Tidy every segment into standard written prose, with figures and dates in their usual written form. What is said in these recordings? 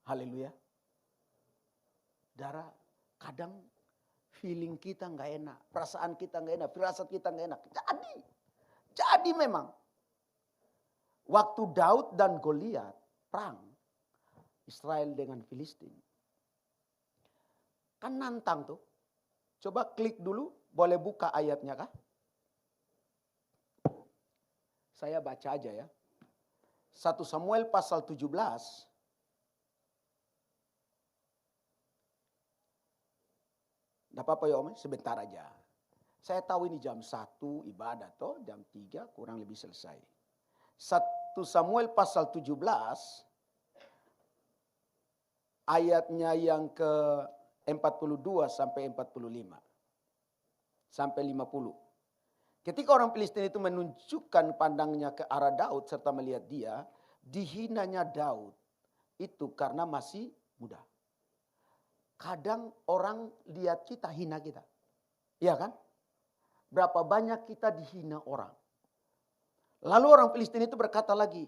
Haleluya. Saudara, kadang feeling kita nggak enak, perasaan kita nggak enak, firasat kita nggak enak. Jadi memang. Waktu Daud dan Goliat perang Israel dengan Filistin. Kan nantang tuh. Coba klik dulu, boleh buka ayatnya kah? Saya baca aja ya. 1 Samuel pasal 17. Tidak apa-apa ya Om, sebentar aja. Saya tahu ini jam 1 ibadah toh, jam 3 kurang lebih selesai. 1 Samuel pasal 17 ayatnya yang ke 42 sampai 45. Sampai 50. Ketika orang Filistin itu menunjukkan pandangnya ke arah Daud serta melihat dia, dihinanya Daud itu karena masih muda. Kadang orang lihat kita, hina kita. Iya kan? Berapa banyak kita dihina orang. Lalu orang Filistin itu berkata lagi,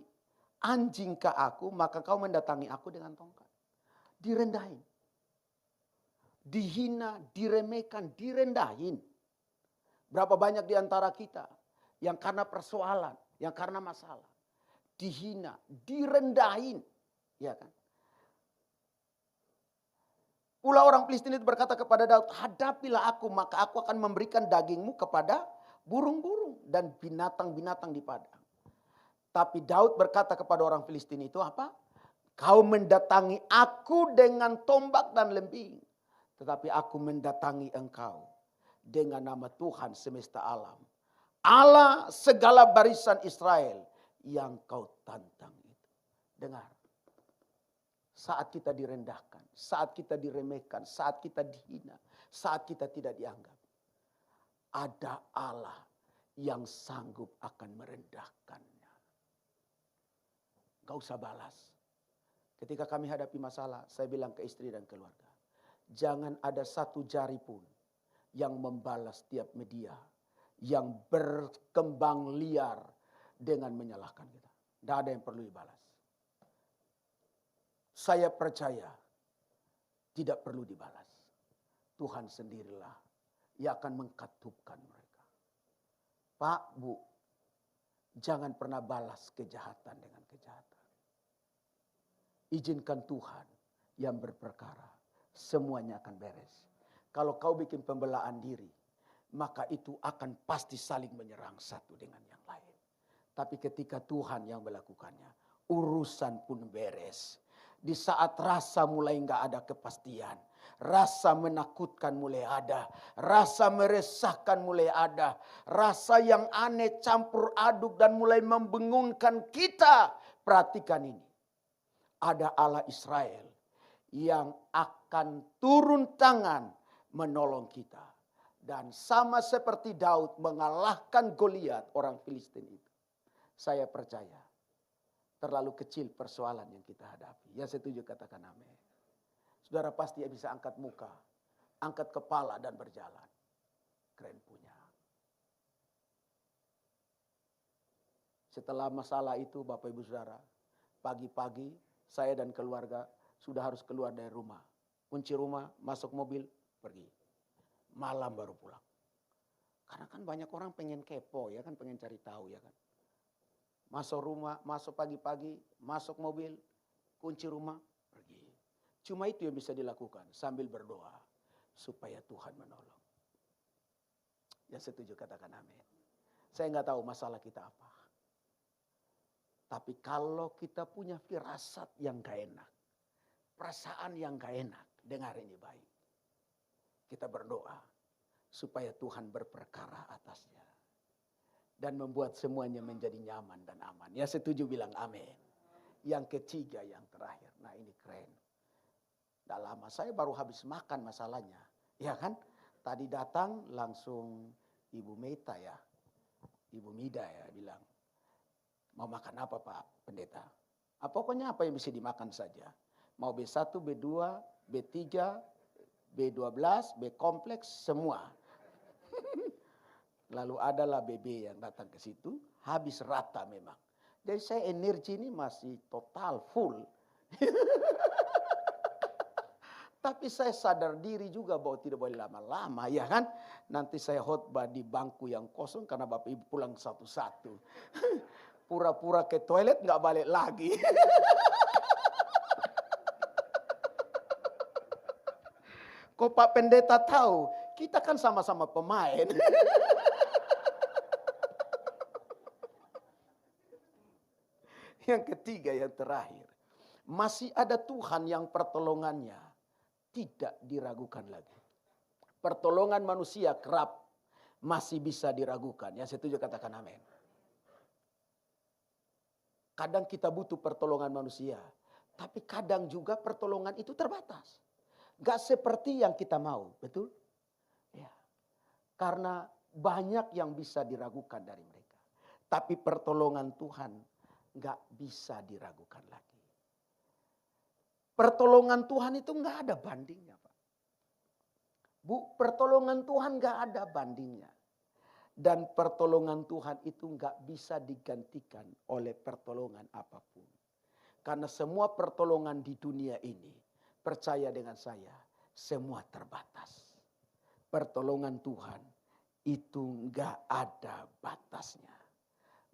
anjingkah aku, maka kau mendatangi aku dengan tongkat. Direndahin. Dihina, diremehkan, direndahin. Berapa banyak di antara kita yang karena persoalan, yang karena masalah. Dihina, direndahin. Ya kan? Pula orang Filistin itu berkata kepada Daud, hadapilah aku, maka aku akan memberikan dagingmu kepada burung-burung dan binatang-binatang di padang. Tapi Daud berkata kepada orang Filistin itu apa? Kau mendatangi aku dengan tombak dan lembing. Tetapi aku mendatangi engkau dengan nama Tuhan semesta alam. Allah segala barisan Israel yang kau tantang itu. Dengar. Saat kita direndahkan, saat kita diremehkan, saat kita dihina, saat kita tidak dianggap. Ada Allah yang sanggup akan merendahkannya. Gak usah balas. Ketika kami hadapi masalah, saya bilang ke istri dan keluarga. Jangan ada satu jari pun yang membalas tiap media. Yang berkembang liar dengan menyalahkan kita. Tidak ada yang perlu dibalas. Saya percaya tidak perlu dibalas. Tuhan sendirilah yang akan mengkatupkan mereka. Pak, Bu, jangan pernah balas kejahatan dengan kejahatan. Izinkan Tuhan yang berperkara. Semuanya akan beres. Kalau kau bikin pembelaan diri, maka itu akan pasti saling menyerang satu dengan yang lain. Tapi ketika Tuhan yang melakukannya, urusan pun beres. Di saat rasa mulai nggak ada kepastian, rasa menakutkan mulai ada, rasa meresahkan mulai ada, rasa yang aneh campur aduk dan mulai membingungkan kita. Perhatikan ini, ada Allah Israel yang akan turun tangan menolong kita. Dan sama seperti Daud mengalahkan Goliat orang Filistin itu. Saya percaya terlalu kecil persoalan yang kita hadapi. Yang setuju katakan amin. Saudara pasti bisa angkat muka, angkat kepala dan berjalan. Keren punya. Setelah masalah itu Bapak Ibu Saudara, pagi-pagi saya dan keluarga sudah harus keluar dari rumah. Kunci rumah, masuk mobil, pergi. Malam baru pulang. Karena kan banyak orang pengen kepo ya kan, pengen cari tahu ya kan. Masuk rumah, masuk pagi-pagi, masuk mobil, kunci rumah, pergi. Cuma itu yang bisa dilakukan sambil berdoa supaya Tuhan menolong. Yang setuju katakan amin. Saya nggak tahu masalah kita apa. Tapi kalau kita punya firasat yang gak enak, perasaan yang gak enak, dengar ini baik. Kita berdoa supaya Tuhan berperkara atasnya. Dan membuat semuanya menjadi nyaman dan aman. Ya setuju bilang amin. Yang ketiga, yang terakhir. Nah ini keren. Tidak lama saya baru habis makan masalahnya. Ya kan? Tadi datang langsung Ibu Meta ya. Ibu Mida ya bilang. Mau makan apa Pak Pendeta? Pokoknya apa yang bisa dimakan saja. Mau B1, B2, B3, B12, B kompleks semua. Lalu adalah BB yang datang ke situ, habis rata memang. Jadi saya energi ini masih total full. Tapi saya sadar diri juga bahwa tidak boleh lama-lama, ya kan? Nanti saya khotbah di bangku yang kosong karena Bapak Ibu pulang satu-satu. Pura-pura ke toilet nggak balik lagi. Kok Pak Pendeta tahu? Kita kan sama-sama pemain. Yang ketiga, yang terakhir. Masih ada Tuhan yang pertolongannya tidak diragukan lagi. Pertolongan manusia kerap masih bisa diragukan. Yang setuju katakan amin. Kadang kita butuh pertolongan manusia. Tapi kadang juga pertolongan itu terbatas. Gak seperti yang kita mau, betul? Ya. Karena banyak yang bisa diragukan dari mereka. Tapi pertolongan Tuhan gak bisa diragukan lagi. Pertolongan Tuhan itu gak ada bandingnya, Pak. Bu, pertolongan Tuhan gak ada bandingnya. Dan pertolongan Tuhan itu gak bisa digantikan oleh pertolongan apapun. Karena semua pertolongan di dunia ini, percaya dengan saya, semua terbatas. Pertolongan Tuhan itu gak ada batasnya.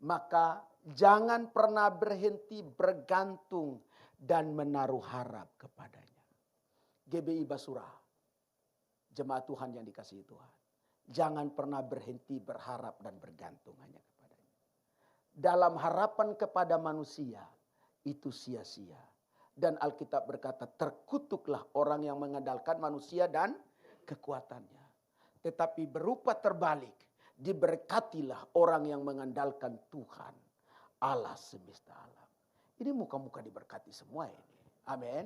Maka jangan pernah berhenti bergantung dan menaruh harap kepadanya. GBI Basura, jemaat Tuhan yang dikasihi Tuhan. Jangan pernah berhenti berharap dan bergantung hanya kepadanya. Dalam harapan kepada manusia, itu sia-sia. Dan Alkitab berkata, terkutuklah orang yang mengandalkan manusia dan kekuatannya. Tetapi berupa terbalik, diberkatilah orang yang mengandalkan Tuhan, Allah semesta alam. Ini muka-muka diberkati semua ini. Amin.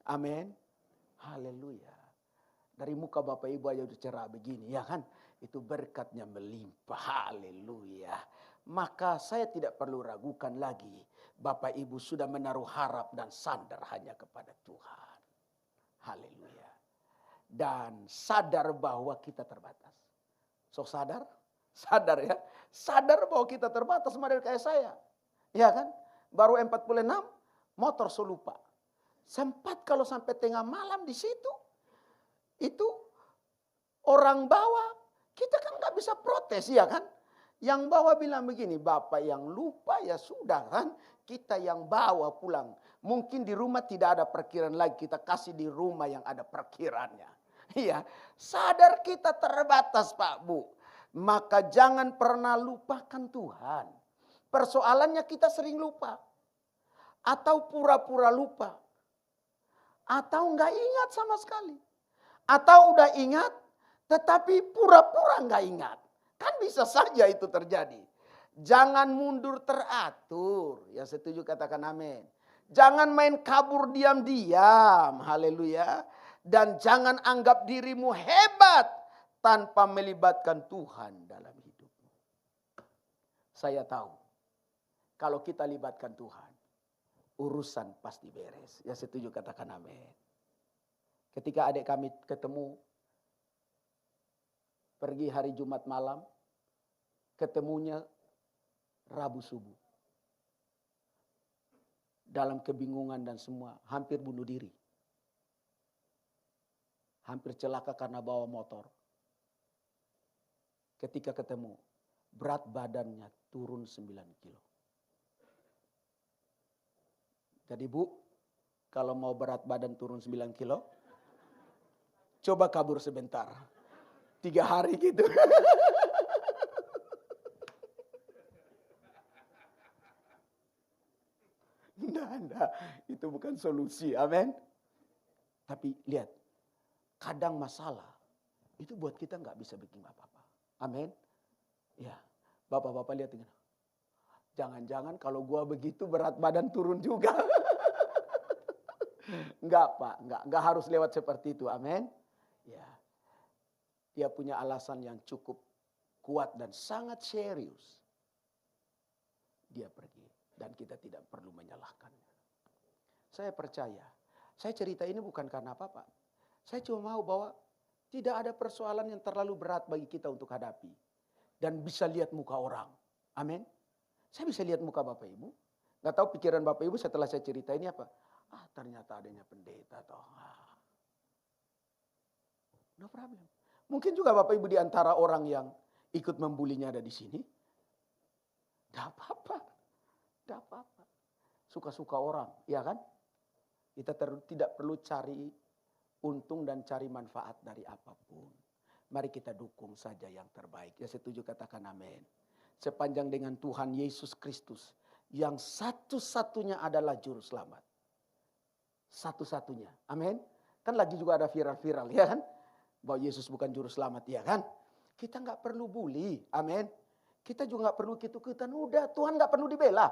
Amin. Haleluya. Dari muka Bapak Ibu aja udah cerah begini, ya kan? Itu berkatnya melimpah. Haleluya. Maka saya tidak perlu ragukan lagi. Bapak Ibu sudah menaruh harap dan sandar hanya kepada Tuhan. Haleluya. Dan sadar bahwa kita terbatas. So sadar? Sadar ya. Sadar bahwa kita terbatas, model kayak saya. Ya kan? Baru 46, motor selupa. Sempat kalau sampai tengah malam di situ. Itu orang bawa, kita kan gak bisa protes, ya kan? Yang bawa bilang begini, Bapak yang lupa ya sudah kan. Kita yang bawa pulang. Mungkin di rumah tidak ada parkiran lagi, kita kasih di rumah yang ada parkirannya. Iya, sadar kita terbatas Pak Bu. Maka jangan pernah lupakan Tuhan. Persoalannya kita sering lupa. Atau pura-pura lupa. Atau enggak ingat sama sekali. Atau udah ingat tetapi pura-pura enggak ingat. Kan bisa saja itu terjadi. Jangan mundur teratur. Ya setuju katakan amin. Jangan main kabur diam-diam. Haleluya. Dan jangan anggap dirimu hebat tanpa melibatkan Tuhan dalam hidupmu. Saya tahu. Kalau kita libatkan Tuhan, urusan pasti beres. Ya setuju katakan amin. Ketika adik kami ketemu, pergi hari Jumat malam, ketemunya Rabu subuh. Dalam kebingungan dan semua, hampir bunuh diri. Hampir celaka karena bawa motor. Ketika ketemu, berat badannya turun 9 kilo. Jadi Bu, kalau mau berat badan turun 9 kilo, coba kabur sebentar. 3 hari gitu. Nah, itu bukan solusi, amin. Tapi lihat, kadang masalah itu buat kita nggak bisa bikin apa-apa, amin. Ya, bapak-bapak lihat ini. Jangan-jangan kalau gua begitu berat badan turun juga. Enggak Pak, enggak harus lewat seperti itu, amin. Ya, dia punya alasan yang cukup kuat dan sangat serius. Dia pergi. Dan kita tidak perlu menyalahkannya. Saya percaya. Saya cerita ini bukan karena apa-apa. Saya cuma mau bahwa tidak ada persoalan yang terlalu berat bagi kita untuk hadapi. Dan bisa lihat muka orang. Amin. Saya bisa lihat muka Bapak Ibu. Gak tahu pikiran Bapak Ibu setelah saya cerita ini apa. Ternyata adanya pendeta toh. No problem. Mungkin juga Bapak Ibu di antara orang yang ikut membulinya ada di sini. Tidak apa-apa. Tidak apa-apa. Suka-suka orang, ya kan? Kita tidak perlu cari untung dan cari manfaat dari apapun. Mari kita dukung saja yang terbaik. Ya setuju, katakan amin. Sepanjang dengan Tuhan Yesus Kristus yang satu-satunya adalah juru selamat. Satu-satunya. Amin. Kan lagi juga ada viral-viral, ya kan? Bahwa Yesus bukan juru selamat, ya kan? Kita nggak perlu bully. Amin. Kita juga nggak perlu gitu-gituan. Udah, Tuhan nggak perlu dibela.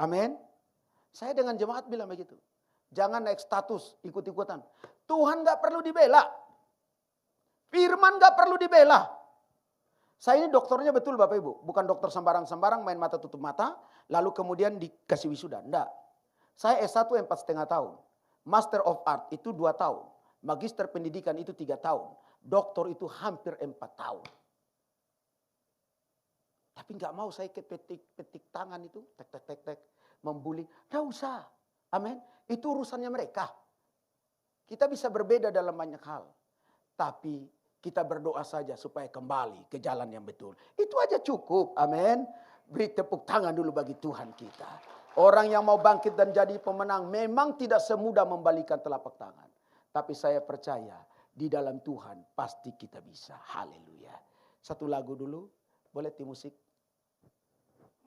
Amin. Saya dengan jemaat bilang begitu. Jangan naik status, ikut-ikutan. Tuhan gak perlu dibela. Firman gak perlu dibela. Saya ini dokternya betul Bapak Ibu. Bukan dokter sembarang-sembarang main mata tutup mata. Lalu kemudian dikasih wisuda. Enggak. Saya S1 4,5 tahun. Master of Art itu 2 tahun. Magister pendidikan itu 3 tahun. Doktor itu hampir 4 tahun. Tapi gak mau saya kepetik tangan itu. Tek. Membuli. Gak usah. Amin. Itu urusannya mereka. Kita bisa berbeda dalam banyak hal. Tapi kita berdoa saja supaya kembali ke jalan yang betul. Itu aja cukup. Amin. Beri tepuk tangan dulu bagi Tuhan kita. Orang yang mau bangkit dan jadi pemenang memang tidak semudah membalikan telapak tangan. Tapi saya percaya di dalam Tuhan pasti kita bisa. Haleluya. Satu lagu dulu. Boleh tim musik.